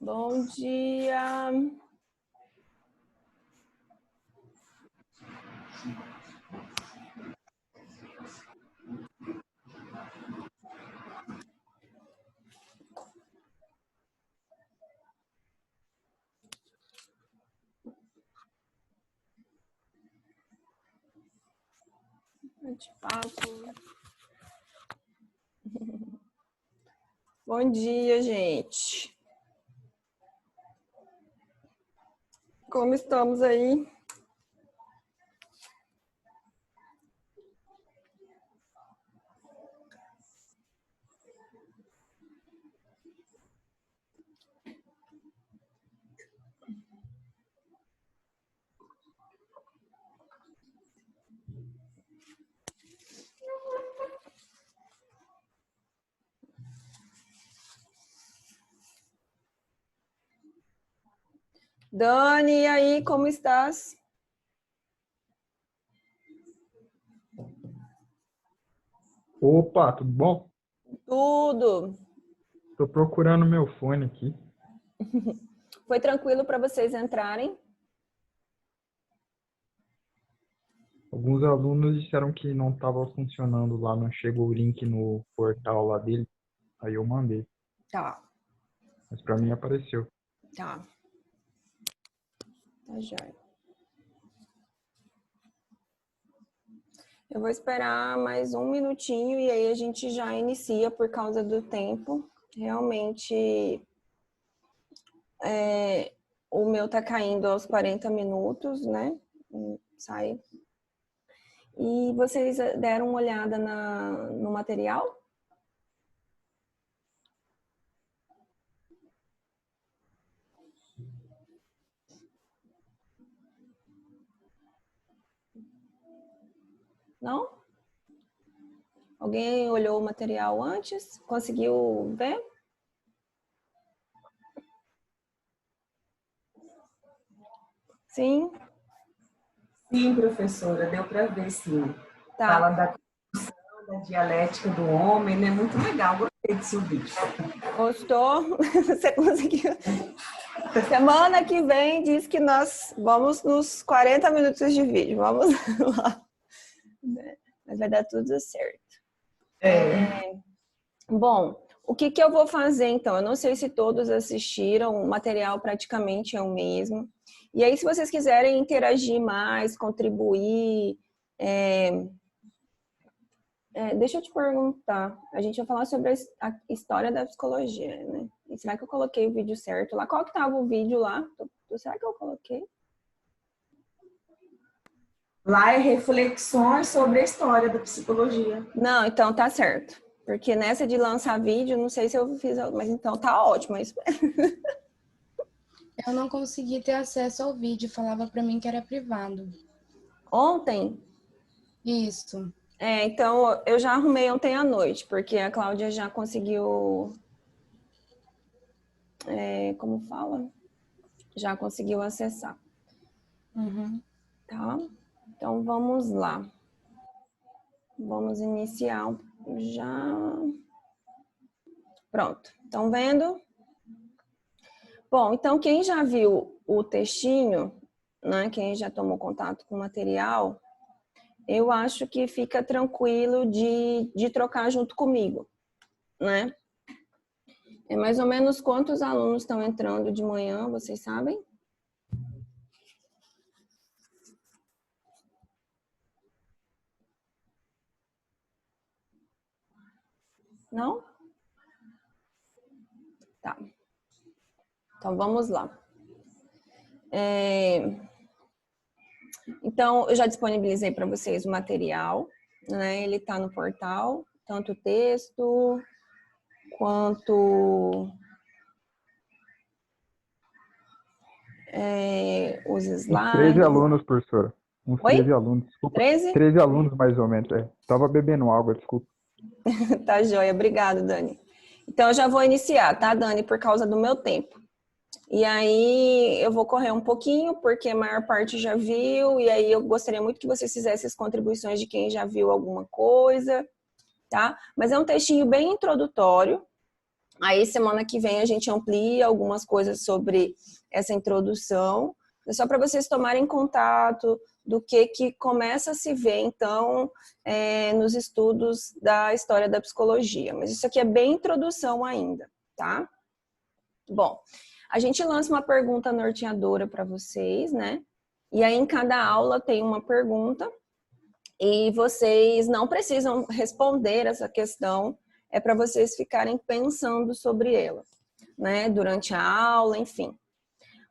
Bom dia. Bate-papo. Bom dia, gente. Como estamos aí? Dani, e aí, como estás? Opa, tudo bom? Tudo. Tô procurando meu fone aqui. Foi tranquilo para vocês entrarem? Alguns alunos disseram que não estava funcionando lá, não chegou o link no portal lá dele. Aí eu mandei, Tá, mas para mim apareceu. tá. Tá jóia. Eu vou esperar mais um minutinho e aí a gente já inicia por causa do tempo. Realmente, o meu tá caindo aos 40 minutos, né? Sai. E vocês deram uma olhada no material? Não? Alguém olhou o material antes? Conseguiu ver? Sim? Sim, professora, deu para ver, sim. Tá. Fala da construção, da dialética do homem, né? Muito legal, gostei desse vídeo. Gostou? Você conseguiu? Semana que vem diz que nós vamos nos 40 minutos de vídeo. Vamos lá. Mas vai dar tudo certo. Bom, o que eu vou fazer então? Eu não sei se todos assistiram, o material praticamente é o mesmo. E aí, se vocês quiserem interagir mais, contribuir, deixa eu te perguntar. A gente vai falar sobre a história da psicologia, né? E será que eu coloquei o vídeo certo lá? Qual que estava o vídeo lá? Será que eu coloquei? Lá é reflexões sobre a história da psicologia. Não, então tá certo. Porque nessa de lançar vídeo, não sei se eu fiz, mas então tá ótimo. Isso. Eu não consegui ter acesso ao vídeo, falava para mim que era privado. Ontem? Isso. Então eu já arrumei ontem à noite, porque a Cláudia já conseguiu, como fala? Já conseguiu acessar. Uhum. Tá? Então vamos lá. Vamos iniciar já. Pronto. Estão vendo? Bom, então quem já viu o textinho, né? Quem já tomou contato com o material, eu acho que fica tranquilo de trocar junto comigo, né? É mais ou menos quantos alunos estão entrando de manhã, vocês sabem? Não? Tá. Então, vamos lá. Então, eu já disponibilizei para vocês o material, né? Ele está no portal, tanto o texto quanto os Uns 13 slides. alunos, professora. Uns Oi? 13 alunos, desculpa. 13? 13 alunos, mais ou menos. Tava bebendo água, desculpa. Tá joia, obrigada, Dani. Então, eu já vou iniciar, tá, Dani, por causa do meu tempo. E aí, eu vou correr um pouquinho, porque a maior parte já viu, e aí eu gostaria muito que vocês fizessem as contribuições de quem já viu alguma coisa, tá? Mas é um textinho bem introdutório, Aí, semana que vem, a gente amplia algumas coisas sobre essa introdução. É só para vocês tomarem contato do que começa a se ver, então, nos estudos da história da psicologia. Mas isso aqui é bem introdução ainda, tá? Bom, a gente lança uma pergunta norteadora para vocês, né? E aí, em cada aula tem uma pergunta e vocês não precisam responder essa questão, é para vocês ficarem pensando sobre ela, né? Durante a aula, enfim.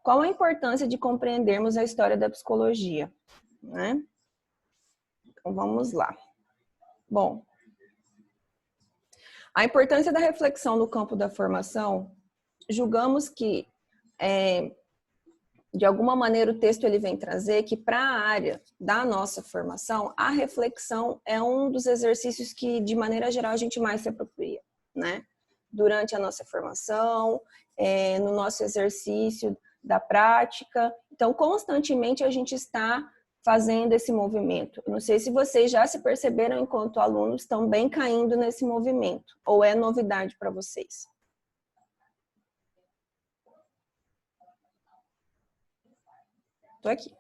Qual a importância de compreendermos a história da psicologia, né? Então, vamos lá. Bom, a importância da reflexão no campo da formação, julgamos que, de alguma maneira, o texto ele vem trazer que para a área da nossa formação, a reflexão é um dos exercícios que, de maneira geral, a gente mais se apropria, né? Durante a nossa formação, no nosso exercício da prática. Então, constantemente a gente está fazendo esse movimento. Não sei se vocês já se perceberam enquanto alunos estão bem caindo nesse movimento, ou é novidade para vocês? Estou aqui.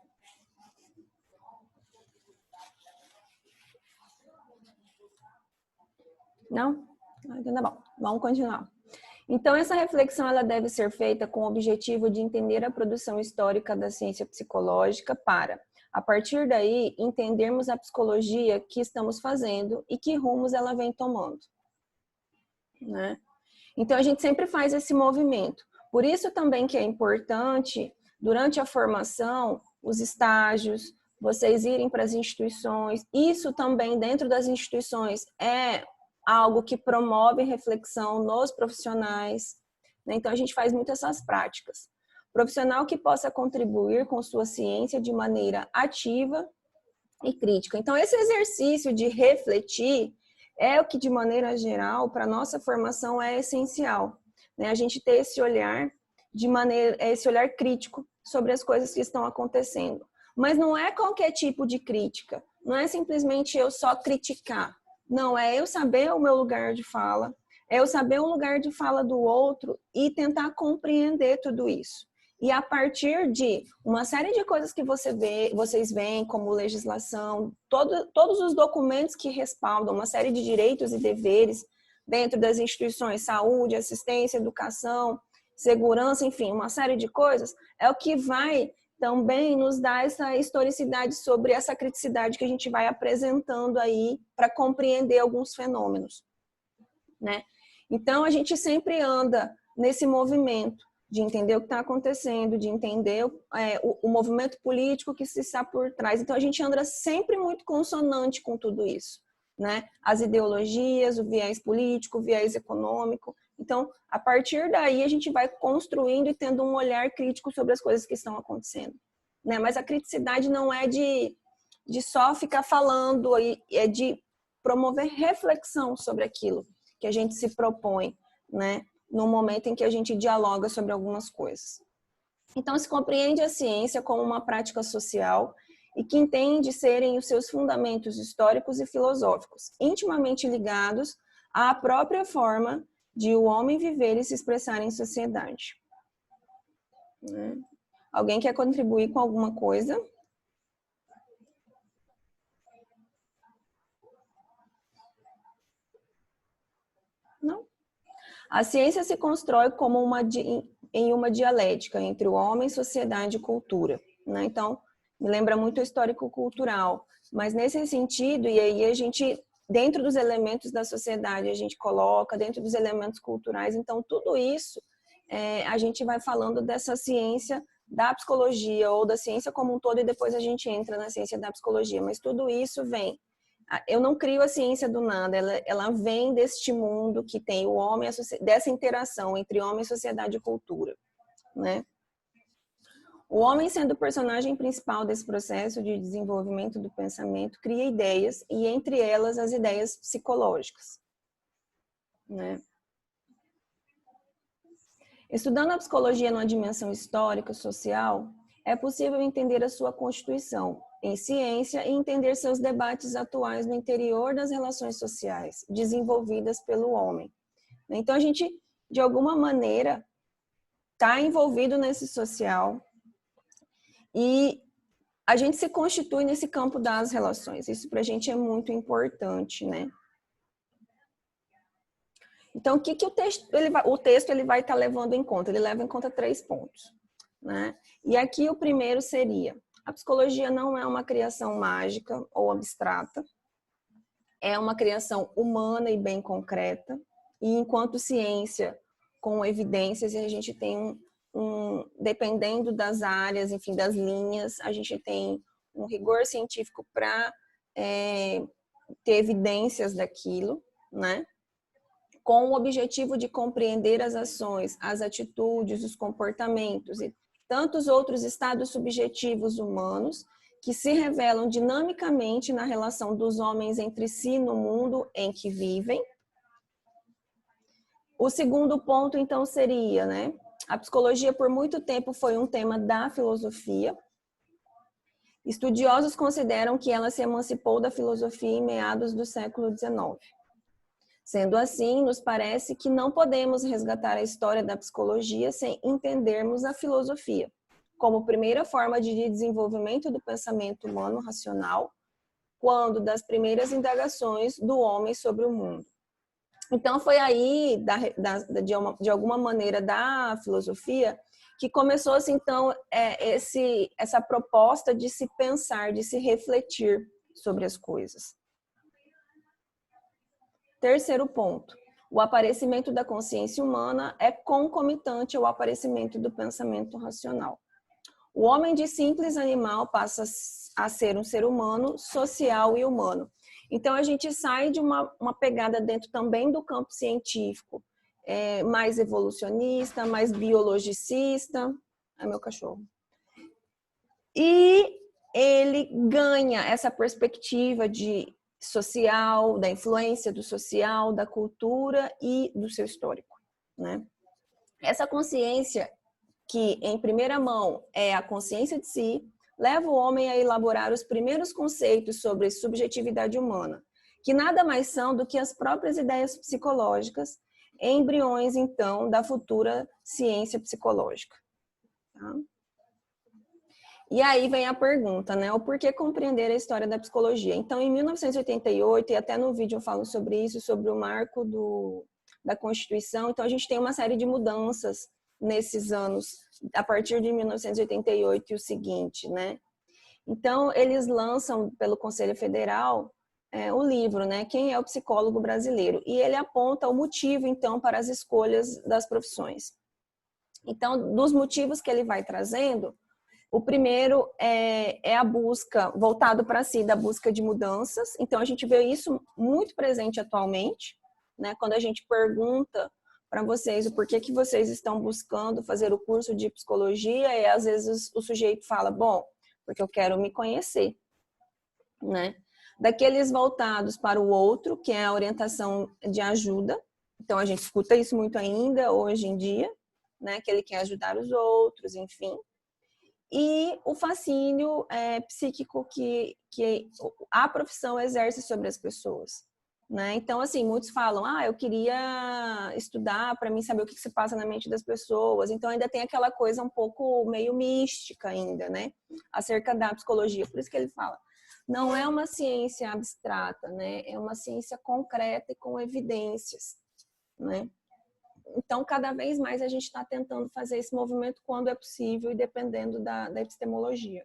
Não? Então tá bom. Vamos continuar. Então, essa reflexão ela deve ser feita com o objetivo de entender a produção histórica da ciência psicológica para, a partir daí, entendermos a psicologia que estamos fazendo e que rumos ela vem tomando, né? Então, a gente sempre faz esse movimento. Por isso também que é importante, durante a formação, os estágios, vocês irem para as instituições. Isso também, dentro das instituições, é algo que promove reflexão nos profissionais, né? Então, a gente faz muito essas práticas. Profissional que possa contribuir com sua ciência de maneira ativa e crítica. Então, esse exercício de refletir é o que, de maneira geral, para a nossa formação é essencial, né? A gente ter esse olhar esse olhar crítico sobre as coisas que estão acontecendo. Mas não é qualquer tipo de crítica, não é simplesmente eu só criticar. Não, é eu saber o meu lugar de fala, é eu saber o lugar de fala do outro e tentar compreender tudo isso. E a partir de uma série de coisas que vocês veem, como legislação, todos os documentos que respaldam uma série de direitos e deveres dentro das instituições, saúde, assistência, educação, segurança, enfim, uma série de coisas, é o que vai também nos dar essa historicidade sobre essa criticidade que a gente vai apresentando aí para compreender alguns fenômenos, né? Então, a gente sempre anda nesse movimento de entender o que está acontecendo, de entender o movimento político que se está por trás. Então, a gente anda sempre muito consonante com tudo isso, né? As ideologias, o viés político, o viés econômico. Então, a partir daí, a gente vai construindo e tendo um olhar crítico sobre as coisas que estão acontecendo, né? Mas a criticidade não é de só ficar falando, é de promover reflexão sobre aquilo que a gente se propõe, né? No momento em que a gente dialoga sobre algumas coisas. Então, se compreende a ciência como uma prática social e que entende serem os seus fundamentos históricos e filosóficos, intimamente ligados à própria forma de o homem viver e se expressar em sociedade. Né? Alguém quer contribuir com alguma coisa? Não? A ciência se constrói como em uma dialética entre o homem, sociedade e cultura, né? Então, me lembra muito o histórico-cultural, mas nesse sentido, e aí a gente, dentro dos elementos da sociedade, a gente coloca, dentro dos elementos culturais, então tudo isso, a gente vai falando dessa ciência da psicologia ou da ciência como um todo e depois a gente entra na ciência da psicologia, mas tudo isso vem. Eu não crio a ciência do nada, ela vem deste mundo que tem o homem, dessa interação entre homem, sociedade e cultura, né? O homem, sendo o personagem principal desse processo de desenvolvimento do pensamento, cria ideias, e entre elas as ideias psicológicas, né? Estudando a psicologia numa dimensão histórica, social, é possível entender a sua constituição em ciência e entender seus debates atuais no interior das relações sociais desenvolvidas pelo homem. Então, a gente de alguma maneira, está envolvido nesse social e a gente se constitui nesse campo das relações. Isso para a gente é muito importante, né? Então, o que o texto ele vai estar levando em conta? Ele leva em conta 3 pontos, né? E aqui o primeiro seria: a psicologia não é uma criação mágica ou abstrata, é uma criação humana e bem concreta. E enquanto ciência com evidências, a gente tem dependendo das áreas, enfim, das linhas, a gente tem um rigor científico para ter evidências daquilo, né? Com o objetivo de compreender as ações, as atitudes, os comportamentos e tantos outros estados subjetivos humanos que se revelam dinamicamente na relação dos homens entre si no mundo em que vivem. O segundo ponto, então, seria, né? A psicologia, por muito tempo, foi um tema da filosofia. Estudiosos consideram que ela se emancipou da filosofia em meados do século XIX. Sendo assim, nos parece que não podemos resgatar a história da psicologia sem entendermos a filosofia, como primeira forma de desenvolvimento do pensamento humano racional, quando das primeiras indagações do homem sobre o mundo. Então, foi aí, de alguma maneira, da filosofia, que começou-se, então, essa proposta de se pensar, de se refletir sobre as coisas. Terceiro ponto, o aparecimento da consciência humana é concomitante ao aparecimento do pensamento racional. O homem de simples animal passa a ser um ser humano, social e humano. Então, a gente sai de uma pegada dentro também do campo científico, mais evolucionista, mais biologicista. É meu cachorro. E ele ganha essa perspectiva de social, da influência do social, da cultura e do seu histórico, né? Essa consciência, que em primeira mão é a consciência de si, leva o homem a elaborar os primeiros conceitos sobre subjetividade humana, que nada mais são do que as próprias ideias psicológicas, embriões, então, da futura ciência psicológica. Tá? E aí vem a pergunta, né? O porquê compreender a história da psicologia? Então, em 1988, e até no vídeo eu falo sobre isso, sobre o marco da Constituição, então a gente tem uma série de mudanças nesses anos, a partir de 1988 e o seguinte, né? Então, eles lançam pelo Conselho Federal o livro, né? Quem é o psicólogo brasileiro? E ele aponta o motivo, então, para as escolhas das profissões. Então, dos motivos que ele vai trazendo, o primeiro é a busca, voltado para si, da busca de mudanças. Então, a gente vê isso muito presente atualmente, né? Quando a gente pergunta para vocês o porquê que vocês estão buscando fazer o curso de psicologia, e às vezes o sujeito fala, bom, porque eu quero me conhecer, né? Daqueles voltados para o outro, que é a orientação de ajuda. Então, a gente escuta isso muito ainda, hoje em dia, né? Que ele quer ajudar os outros, enfim. E o fascínio psíquico que a profissão exerce sobre as pessoas, né? Então, assim, muitos falam, eu queria estudar para mim saber o que se passa na mente das pessoas. Então, ainda tem aquela coisa um pouco meio mística ainda, né? Acerca da psicologia. Por isso que ele fala, não é uma ciência abstrata, né? É uma ciência concreta e com evidências, né? Então, cada vez mais a gente está tentando fazer esse movimento quando é possível e dependendo da epistemologia.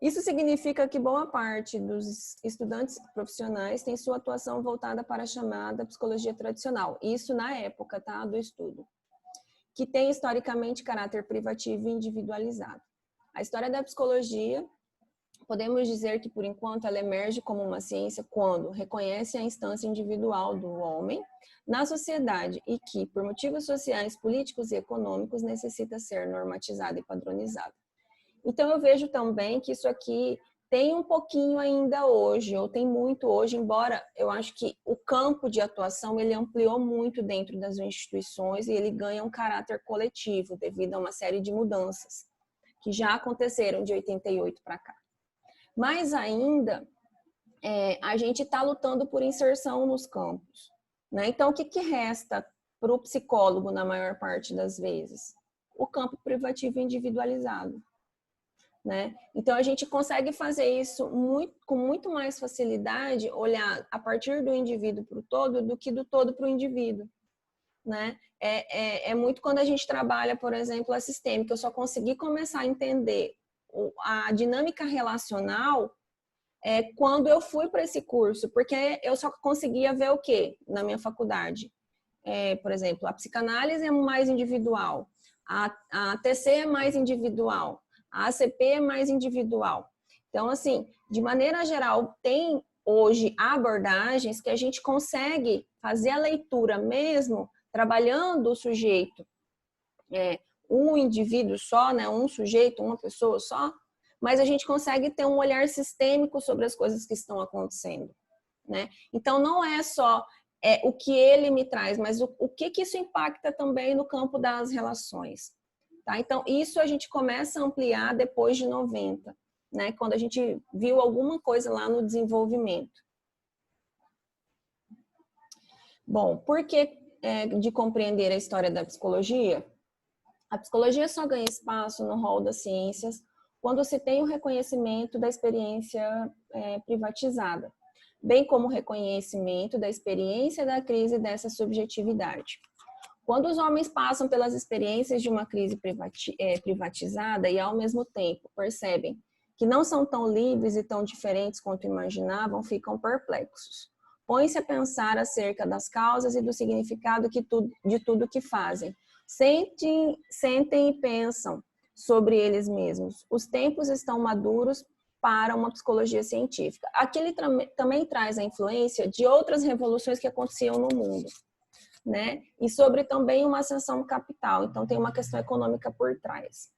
Isso significa que boa parte dos estudantes profissionais tem sua atuação voltada para a chamada psicologia tradicional. Isso na época, tá, do estudo. Que tem historicamente caráter privativo e individualizado. A história da psicologia, podemos dizer que, por enquanto, ela emerge como uma ciência quando reconhece a instância individual do homem na sociedade e que, por motivos sociais, políticos e econômicos, necessita ser normatizada e padronizada. Então, eu vejo também que isso aqui tem um pouquinho ainda hoje, ou tem muito hoje, embora eu acho que o campo de atuação ele ampliou muito dentro das instituições e ele ganha um caráter coletivo devido a uma série de mudanças que já aconteceram de 88 para cá. Mas ainda, a gente está lutando por inserção nos campos, né? Então, o que que resta para o psicólogo na maior parte das vezes? O campo privativo individualizado, né? Então, a gente consegue fazer isso com muito mais facilidade, olhar a partir do indivíduo para o todo, do que do todo para o indivíduo, né? É muito quando a gente trabalha, por exemplo, a sistêmica. Eu só consegui começar a entender a dinâmica relacional quando eu fui para esse curso, porque eu só conseguia ver o quê na minha faculdade? Por exemplo, a psicanálise é mais individual, a TC é mais individual, a ACP é mais individual. Então, assim, de maneira geral, tem hoje abordagens que a gente consegue fazer a leitura mesmo trabalhando o sujeito, um indivíduo só, né, um sujeito, uma pessoa só, mas a gente consegue ter um olhar sistêmico sobre as coisas que estão acontecendo, né? Então, não é só o que ele me traz, mas o que isso impacta também no campo das relações, tá? Então, isso a gente começa a ampliar depois de 90, né? Quando a gente viu alguma coisa lá no desenvolvimento. Bom, por que de compreender a história da psicologia? A psicologia só ganha espaço no rol das ciências quando se tem o reconhecimento da experiência privatizada, bem como o reconhecimento da experiência da crise dessa subjetividade. Quando os homens passam pelas experiências de uma crise privatizada e, ao mesmo tempo, percebem que não são tão livres e tão diferentes quanto imaginavam, ficam perplexos. Põem-se a pensar acerca das causas e do significado de tudo que fazem. Sentem e pensam sobre eles mesmos. Os tempos estão maduros para uma psicologia científica. Aqui ele também traz a influência de outras revoluções que aconteciam no mundo, né? E sobre também uma ascensão capital. Então, tem uma questão econômica por trás.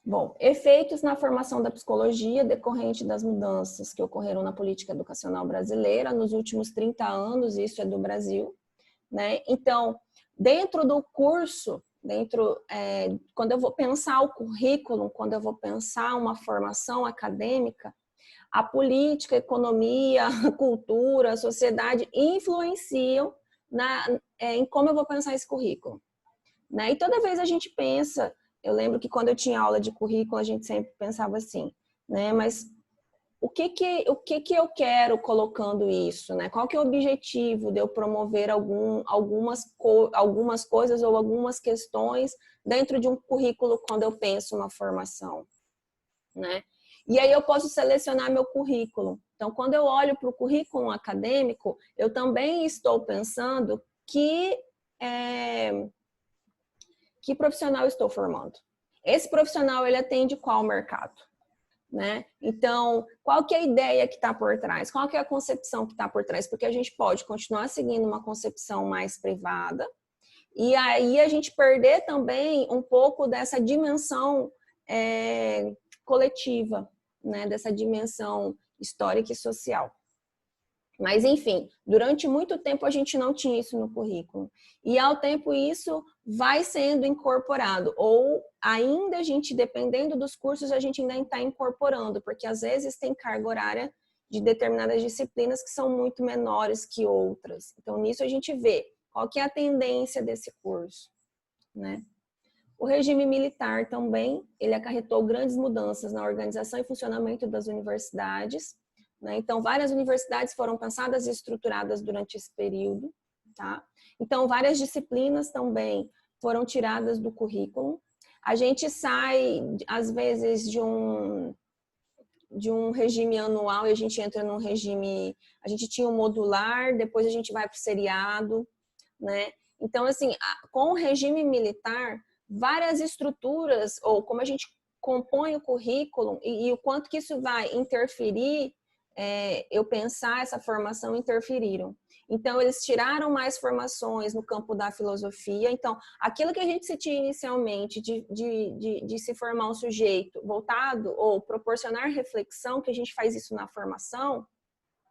Bom, efeitos na formação da psicologia decorrente das mudanças que ocorreram na política educacional brasileira nos últimos 30 anos, isso é do Brasil, né? Então, dentro do curso, quando eu vou pensar o currículo, quando eu vou pensar uma formação acadêmica, a política, a economia, a cultura, a sociedade influenciam em como eu vou pensar esse currículo, né? E toda vez a gente pensa, eu lembro que quando eu tinha aula de currículo, a gente sempre pensava assim, né? Mas o que eu quero colocando isso, né? Qual que é o objetivo de eu promover algumas coisas ou algumas questões dentro de um currículo quando eu penso uma formação, né? E aí eu posso selecionar meu currículo. Então, quando eu olho para o currículo acadêmico, eu também estou pensando que profissional eu estou formando. Esse profissional, ele atende qual mercado? Né? Então, qual que é a ideia que está por trás? Qual que é a concepção que está por trás? Porque a gente pode continuar seguindo uma concepção mais privada e aí a gente perder também um pouco dessa dimensão coletiva, né? Dessa dimensão histórica e social. Mas, enfim, durante muito tempo a gente não tinha isso no currículo. E, ao tempo, isso vai sendo incorporado. Ou ainda a gente, dependendo dos cursos, a gente ainda está incorporando, porque às vezes tem carga horária de determinadas disciplinas que são muito menores que outras. Então, nisso a gente vê qual que é a tendência desse curso, né? O regime militar também, ele acarretou grandes mudanças na organização e funcionamento das universidades, né? Então, várias universidades foram pensadas e estruturadas durante esse período, tá? Então, várias disciplinas também foram tiradas do currículo. A gente sai, às vezes, de um regime anual e a gente entra num regime... A gente tinha o modular, depois a gente vai para o seriado, né? Então, assim, com o regime militar, várias estruturas, ou como a gente compõe o currículo e o quanto que isso vai interferir, eu pensar essa formação, interferiram. Então, eles tiraram mais formações no campo da filosofia. Então, aquilo que a gente se tinha inicialmente de se formar um sujeito voltado ou proporcionar reflexão, que a gente faz isso na formação,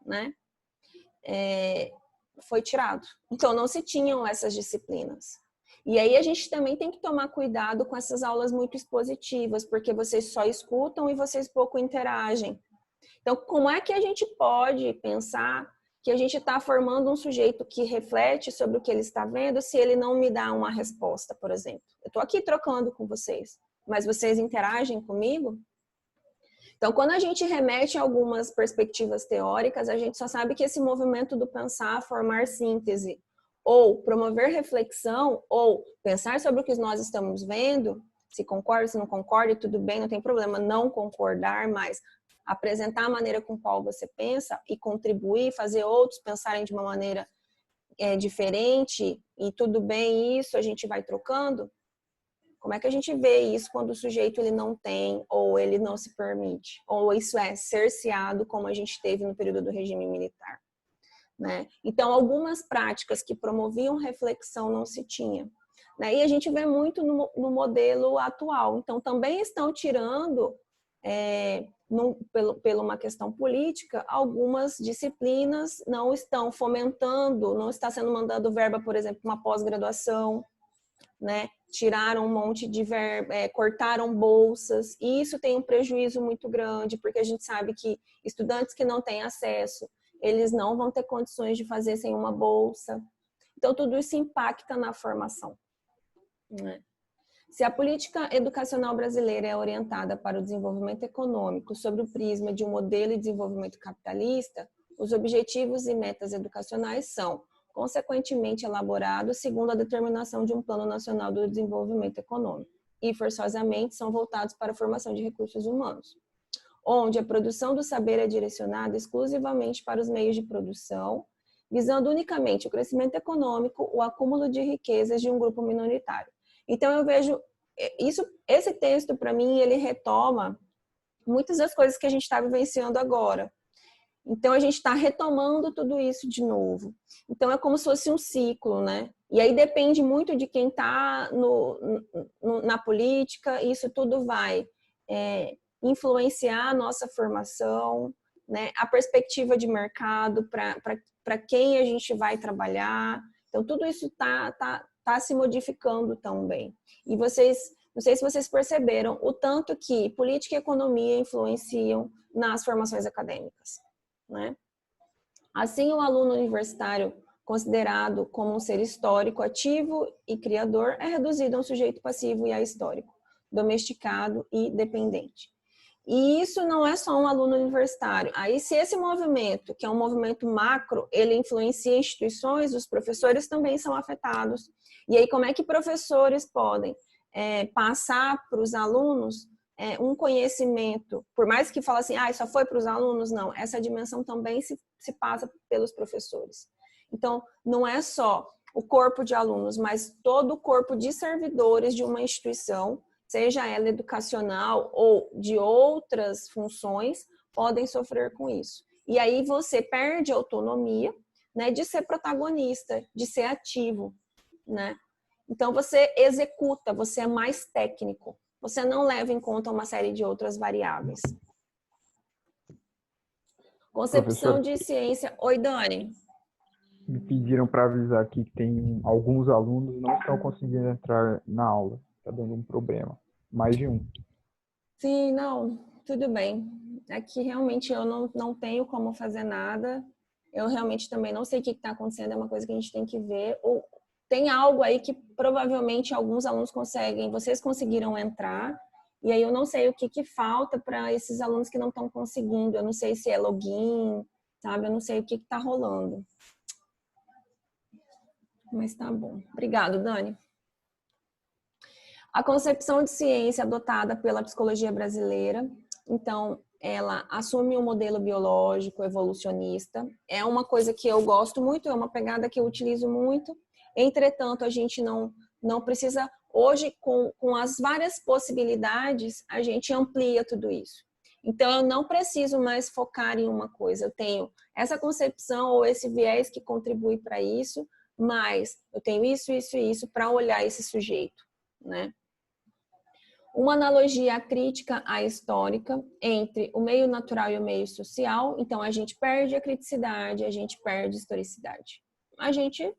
né? Foi tirado. Então, não se tinham essas disciplinas. E aí a gente também tem que tomar cuidado com essas aulas muito expositivas, porque vocês só escutam e vocês pouco interagem. Então, como é que a gente pode pensar que a gente está formando um sujeito que reflete sobre o que ele está vendo se ele não me dá uma resposta, por exemplo. Eu estou aqui trocando com vocês, mas vocês interagem comigo? Então, quando a gente remete a algumas perspectivas teóricas, a gente só sabe que esse movimento do pensar, formar síntese, ou promover reflexão, ou pensar sobre o que nós estamos vendo, se concorda, se não concorda, tudo bem, não tem problema não concordar, mas apresentar a maneira com qual você pensa e contribuir, fazer outros pensarem de uma maneira diferente, e tudo bem isso, a gente vai trocando. Como é que a gente vê isso quando o sujeito ele não tem ou ele não se permite? Ou isso é cerceado, como a gente teve no período do regime militar, né? Então, algumas práticas que promoviam reflexão não se tinha, né? E a gente vê muito no modelo atual. Então, também estão tirando, pela uma questão política, algumas disciplinas não estão fomentando, não está sendo mandado verba, por exemplo, uma pós-graduação, né? Tiraram um monte de verba, cortaram bolsas, e isso tem um prejuízo muito grande, porque a gente sabe que estudantes que não têm acesso, eles não vão ter condições de fazer sem uma bolsa. Então, tudo isso impacta na formação, né? Se a política educacional brasileira é orientada para o desenvolvimento econômico sob o prisma de um modelo de desenvolvimento capitalista, os objetivos e metas educacionais são consequentemente elaborados segundo a determinação de um Plano Nacional do Desenvolvimento Econômico e, forçosamente, são voltados para a formação de recursos humanos, onde a produção do saber é direcionada exclusivamente para os meios de produção, visando unicamente o crescimento econômico, o acúmulo de riquezas de um grupo minoritário. Então, eu vejo esse texto, para mim, ele retoma muitas das coisas que a gente está vivenciando agora. Então, a gente está retomando tudo isso de novo. Então, é como se fosse um ciclo, né? E aí depende muito de quem está na política, isso tudo vai influenciar a nossa formação, né? A perspectiva de mercado, para quem a gente vai trabalhar. Então, tudo isso tá se modificando também. E vocês, não sei se vocês perceberam, o tanto que política e economia influenciam nas formações acadêmicas, né? Assim, o aluno universitário, considerado como um ser histórico, ativo e criador, é reduzido a um sujeito passivo e ahistórico, domesticado e dependente. E isso não é só um aluno universitário. Aí, se esse movimento, que é um movimento macro, ele influencia instituições, os professores também são afetados. E aí, como é que professores podem passar para os alunos um conhecimento, por mais que fale assim, só foi para os alunos, não, essa dimensão também se passa pelos professores. Então, não é só o corpo de alunos, mas todo o corpo de servidores de uma instituição, seja ela educacional ou de outras funções, podem sofrer com isso. E aí você perde a autonomia, né, de ser protagonista, de ser ativo, né? Então você executa, você é mais técnico. Você não leva em conta uma série de outras variáveis. Concepção de ciência. Oi, Dani. Me pediram para avisar aqui que tem alguns alunos que não estão conseguindo entrar na aula. Está dando um problema. Mais de um. Sim, não, tudo bem. Aqui realmente eu não tenho como fazer nada. Eu realmente também não sei o que está acontecendo, é uma coisa que a gente tem que ver. Ou tem algo aí que provavelmente alguns alunos conseguem, vocês conseguiram entrar, e aí eu não sei o que falta para esses alunos que não estão conseguindo. Eu não sei se é login, sabe? Eu não sei o que está rolando. Mas tá bom. Obrigado, Dani. A concepção de ciência adotada pela psicologia brasileira, então, ela assume um modelo biológico evolucionista. É uma coisa que eu gosto muito, é uma pegada que eu utilizo muito. Entretanto, a gente não precisa... Hoje, com as várias possibilidades, a gente amplia tudo isso. Então, eu não preciso mais focar em uma coisa. Eu tenho essa concepção ou esse viés que contribui para isso, mas eu tenho isso, isso e isso para olhar esse sujeito, né? Uma analogia crítica à histórica entre o meio natural e o meio social. Então, a gente perde a criticidade, a gente perde a historicidade. A gente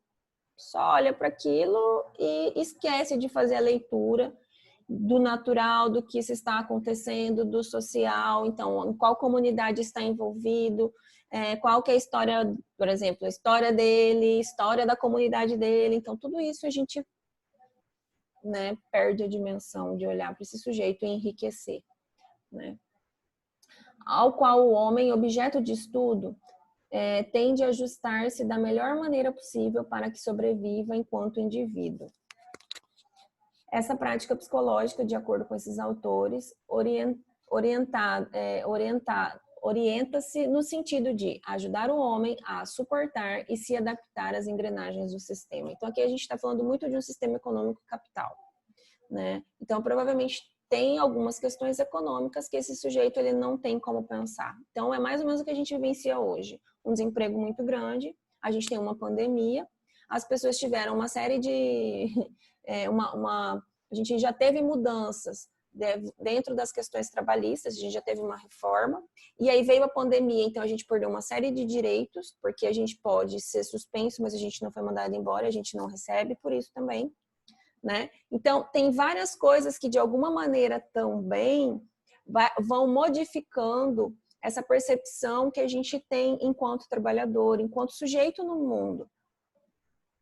só olha para aquilo e esquece de fazer a leitura do natural, do que se está acontecendo, do social, então, em qual comunidade está envolvido, qual que é a história, por exemplo, a história dele, história da comunidade dele, então tudo isso a gente, né, perde a dimensão de olhar para esse sujeito e enriquecer, né? Ao qual o homem, objeto de estudo, tende a ajustar-se da melhor maneira possível para que sobreviva enquanto indivíduo. Essa prática psicológica, de acordo com esses autores, orienta-se no sentido de ajudar o homem a suportar e se adaptar às engrenagens do sistema. Então, aqui a gente está falando muito de um sistema econômico capital, né? Então, provavelmente tem algumas questões econômicas que esse sujeito ele não tem como pensar. Então, é mais ou menos o que a gente vivencia hoje. Um desemprego muito grande, a gente tem uma pandemia, as pessoas tiveram uma série de... a gente já teve mudanças dentro das questões trabalhistas, a gente já teve uma reforma, e aí veio a pandemia, então a gente perdeu uma série de direitos, porque a gente pode ser suspenso, mas a gente não foi mandado embora, a gente não recebe por isso também, né? Então, tem várias coisas que de alguma maneira também vão modificando essa percepção que a gente tem enquanto trabalhador, enquanto sujeito no mundo,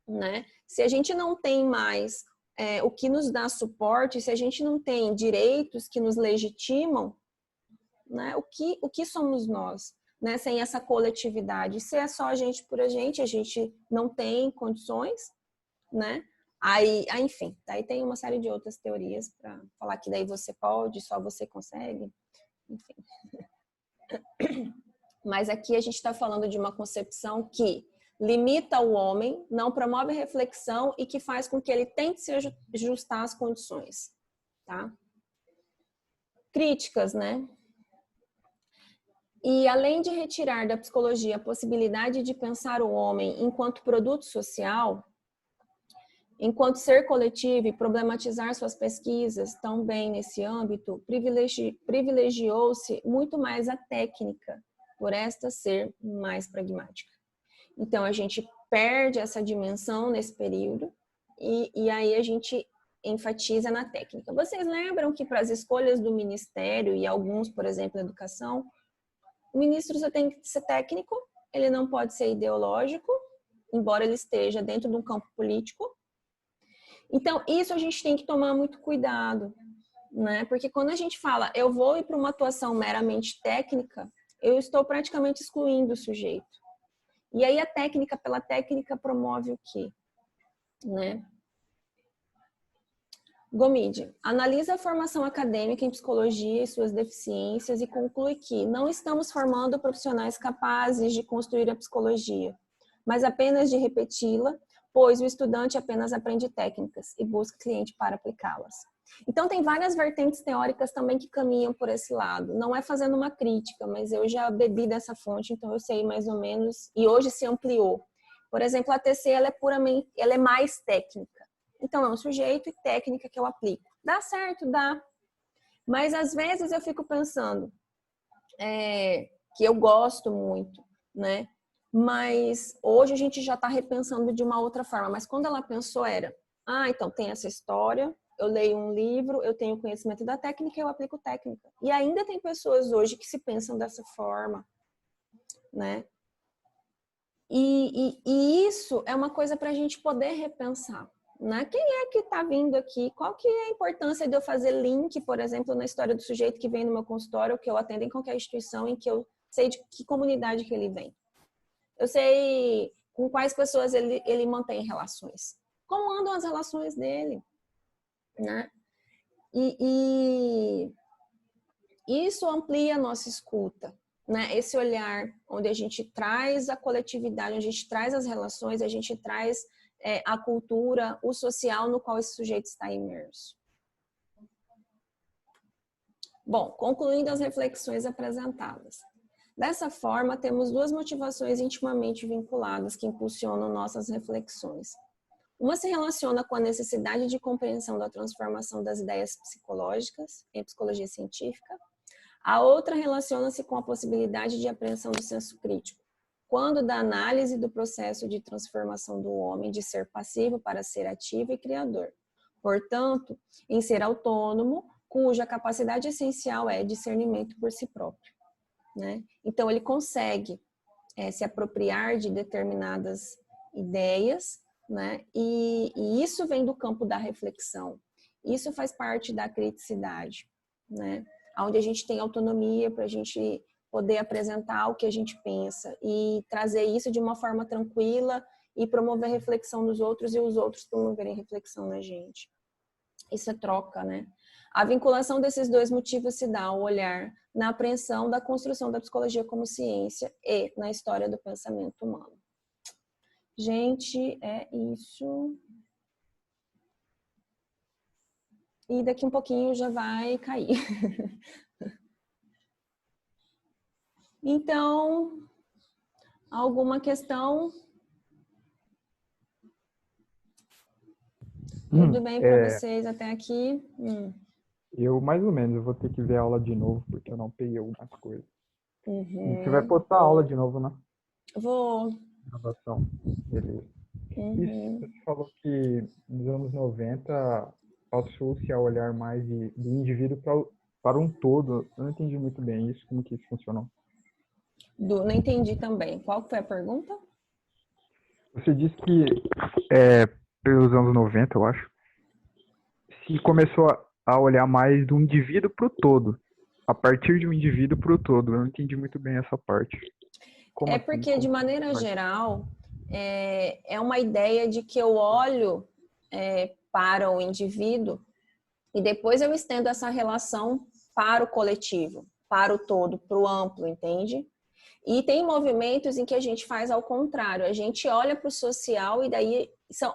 né? Se a gente não tem mais o que nos dá suporte, se a gente não tem direitos que nos legitimam, né? O que somos nós, né? Sem essa coletividade. Se é só a gente por a gente não tem condições, né? Aí, enfim, daí tem uma série de outras teorias para falar que daí você pode, só você consegue, enfim. Mas aqui a gente está falando de uma concepção que limita o homem, não promove reflexão e que faz com que ele tente se ajustar às condições, tá? Críticas, né? E além de retirar da psicologia a possibilidade de pensar o homem enquanto produto social, enquanto ser coletivo e problematizar suas pesquisas também nesse âmbito, privilegiou-se muito mais a técnica, por esta ser mais pragmática. Então, a gente perde essa dimensão nesse período e aí a gente enfatiza na técnica. Vocês lembram que para as escolhas do ministério e alguns, por exemplo, educação, o ministro só tem que ser técnico, ele não pode ser ideológico, embora ele esteja dentro de um campo político. Então, isso a gente tem que tomar muito cuidado, né? Porque quando a gente fala, eu vou ir para uma atuação meramente técnica, eu estou praticamente excluindo o sujeito. E aí a técnica pela técnica promove o quê? Né? Gomide analisa a formação acadêmica em psicologia e suas deficiências e conclui que não estamos formando profissionais capazes de construir a psicologia, mas apenas de repeti-la, pois o estudante apenas aprende técnicas e busca cliente para aplicá-las. Então, tem várias vertentes teóricas também que caminham por esse lado. Não é fazendo uma crítica, mas eu já bebi dessa fonte, então eu sei mais ou menos, e hoje se ampliou. Por exemplo, a TC, ela é mais técnica. Então, é um sujeito e técnica que eu aplico. Dá certo? Dá. Mas, às vezes, eu fico pensando que eu gosto muito, né? Mas hoje a gente já está repensando de uma outra forma. Mas quando ela pensou então tem essa história, eu leio um livro, eu tenho conhecimento da técnica, eu aplico técnica. E ainda tem pessoas hoje que se pensam dessa forma, né? E isso é uma coisa para a gente poder repensar, né? Quem é que está vindo aqui? Qual que é a importância de eu fazer link, por exemplo, na história do sujeito que vem no meu consultório, que eu atendo em qualquer instituição, em que eu sei de que comunidade que ele vem? Eu sei com quais pessoas ele mantém relações. Como andam as relações dele, né? E isso amplia a nossa escuta, né? Esse olhar onde a gente traz a coletividade, onde a gente traz as relações, a gente traz a cultura, o social no qual esse sujeito está imerso. Bom, concluindo as reflexões apresentadas. Dessa forma, temos duas motivações intimamente vinculadas que impulsionam nossas reflexões. Uma se relaciona com a necessidade de compreensão da transformação das ideias psicológicas em psicologia científica. A outra relaciona-se com a possibilidade de apreensão do senso crítico, quando da análise do processo de transformação do homem de ser passivo para ser ativo e criador, portanto, em ser autônomo, cuja capacidade essencial é discernimento por si próprio, né? Então, ele consegue se apropriar de determinadas ideias, né? E isso vem do campo da reflexão. Isso faz parte da criticidade, né? Onde a gente tem autonomia para a gente poder apresentar o que a gente pensa e trazer isso de uma forma tranquila e promover reflexão nos outros e os outros promoverem reflexão na gente. Isso é troca, né? A vinculação desses dois motivos se dá ao olhar na apreensão da construção da psicologia como ciência e na história do pensamento humano. Gente, é isso. E daqui um pouquinho já vai cair. Então, alguma questão? Tudo bem para vocês até aqui? Eu, mais ou menos, eu vou ter que ver a aula de novo, porque eu não peguei algumas coisas. Uhum. Você vai postar a aula de novo, né? Vou. Gravação. Beleza. Isso, você falou que nos anos 90 passou-se a olhar mais do indivíduo para um todo. Eu não entendi muito bem isso, como que isso funcionou. Não entendi também. Qual foi a pergunta? Você disse que, pelos anos 90, eu acho, se começou a olhar mais do indivíduo para o todo. A partir de um indivíduo para o todo. Eu não entendi muito bem essa parte. Como assim? Porque, de maneira geral, é uma ideia de que eu olho para o indivíduo e depois eu estendo essa relação para o coletivo, para o todo, para o amplo, entende? E tem movimentos em que a gente faz ao contrário, a gente olha para o social e daí são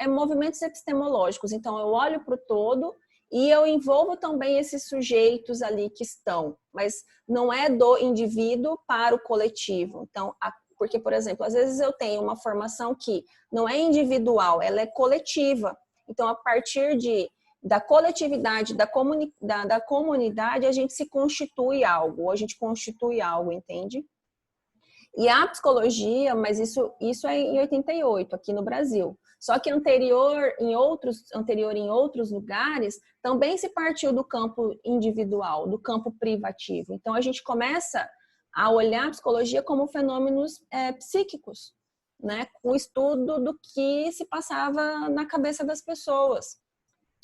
movimentos epistemológicos, então eu olho para o todo e eu envolvo também esses sujeitos ali que estão, mas não é do indivíduo para o coletivo. Então, porque, por exemplo, às vezes eu tenho uma formação que não é individual, ela é coletiva. Então, a partir da coletividade, da comunidade, a gente se constitui algo, ou a gente constitui algo, entende? E a psicologia, mas isso é em 88, aqui no Brasil. Só que anterior em outros lugares, também se partiu do campo individual, do campo privativo. Então, a gente começa a olhar a psicologia como fenômenos psíquicos, né? O estudo do que se passava na cabeça das pessoas.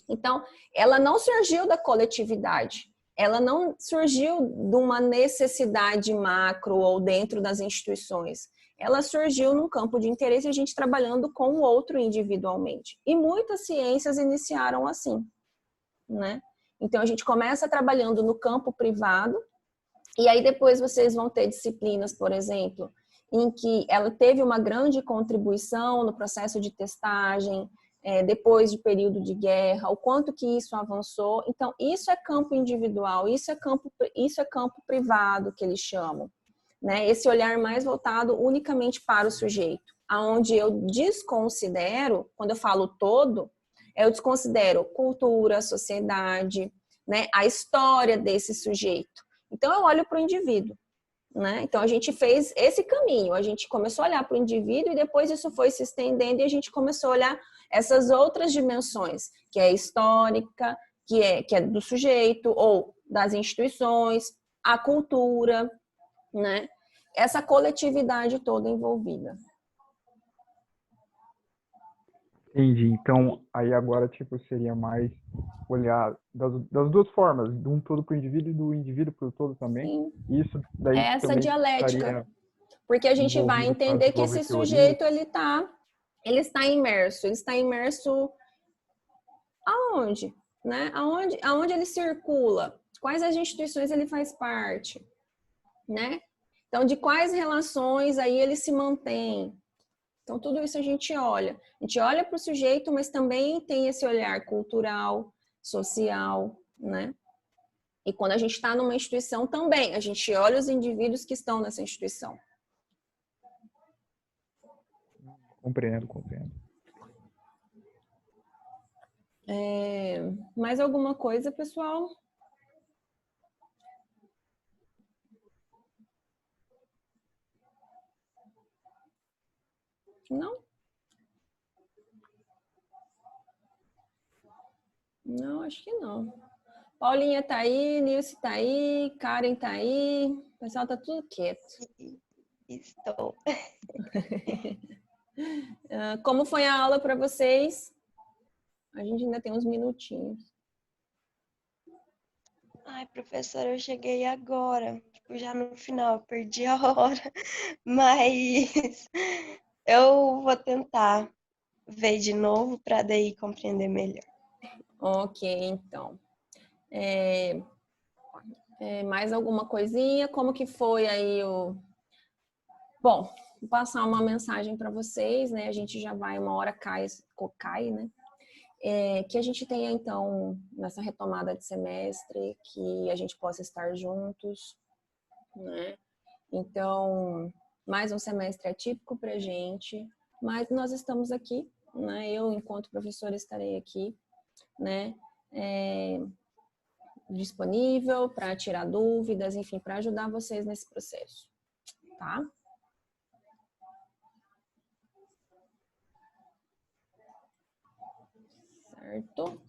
Então, ela não surgiu da coletividade. Ela não surgiu de uma necessidade macro ou dentro das instituições. Ela surgiu num campo de interesse, a gente trabalhando com o outro individualmente. E muitas ciências iniciaram assim, né? Então, a gente começa trabalhando no campo privado, e aí depois vocês vão ter disciplinas, por exemplo, em que ela teve uma grande contribuição no processo de testagem, depois de período de guerra, o quanto que isso avançou. Então, isso é campo individual, isso é campo privado, que eles chamam, né? Esse olhar mais voltado unicamente para o sujeito, aonde eu desconsidero, quando eu falo todo, eu desconsidero cultura, sociedade, né? A história desse sujeito. Então, eu olho para o indivíduo, né? Então, a gente fez esse caminho, a gente começou a olhar para o indivíduo e depois isso foi se estendendo e a gente começou a olhar essas outras dimensões, que é histórica, que é do sujeito ou das instituições, a cultura, né? Essa coletividade toda envolvida. Entendi. Então, aí agora, tipo, seria mais olhar das duas formas, de um todo para o indivíduo e do indivíduo para o todo também. Sim. Isso daí Essa também dialética. estaria Porque a gente vai envolvido para entender que desenvolver esse teorias. sujeito, ele está imerso aonde? Né? Aonde ele circula? Quais as instituições ele faz parte? Né? Então, de quais relações aí ele se mantém? Então, tudo isso a gente olha. A gente olha para o sujeito, mas também tem esse olhar cultural, social, né? E quando a gente está numa instituição também, a gente olha os indivíduos que estão nessa instituição. Compreendo. Mais alguma coisa, pessoal? Não? Não, acho que não. Paulinha tá aí, Nilce tá aí, Karen tá aí. O pessoal tá tudo quieto. Estou. Como foi a aula para vocês? A gente ainda tem uns minutinhos. Ai, professora, eu cheguei agora, tipo, já no final, perdi a hora, mas eu vou tentar ver de novo para daí compreender melhor. Ok, então. Mais alguma coisinha? Como que foi aí o... Bom, vou passar uma mensagem para vocês, né? A gente já vai, uma hora cai, né? Que a gente tenha, então, nessa retomada de semestre, que a gente possa estar juntos, né? Então, mais um semestre atípico para a gente, mas nós estamos aqui, né? Eu, enquanto professora, estarei aqui, né? Disponível para tirar dúvidas, enfim, para ajudar vocês nesse processo, tá? Certo?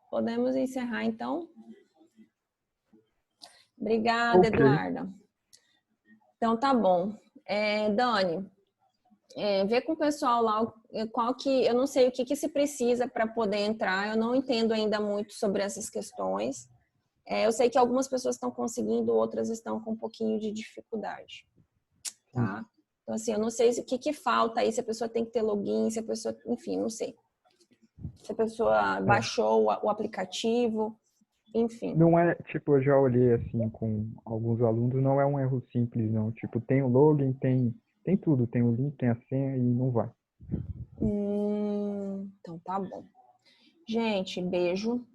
Podemos encerrar, então? Obrigada, Ok. Eduarda. Então, tá bom. Dani, vê com o pessoal lá qual que... Eu não sei o que se precisa para poder entrar. Eu não entendo ainda muito sobre essas questões. Eu sei que algumas pessoas estão conseguindo, outras estão com um pouquinho de dificuldade, tá? Então, assim, eu não sei o que falta aí, se a pessoa tem que ter login, se a pessoa... Enfim, não sei. Se a pessoa baixou o aplicativo, enfim. Não é, tipo, eu já olhei assim com alguns alunos, não é um erro simples, não. Tipo, tem o login, tem tudo, tem o link, tem a senha e não vai. Então tá bom. Gente, beijo.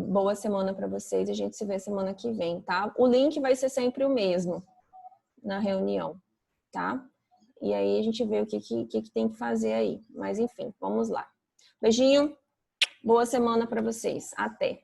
Boa semana para vocês. A gente se vê semana que vem, tá? O link vai ser sempre o mesmo na reunião, tá? E aí a gente vê o que tem que fazer aí. Mas enfim, vamos lá. Beijinho. Boa semana para vocês. Até.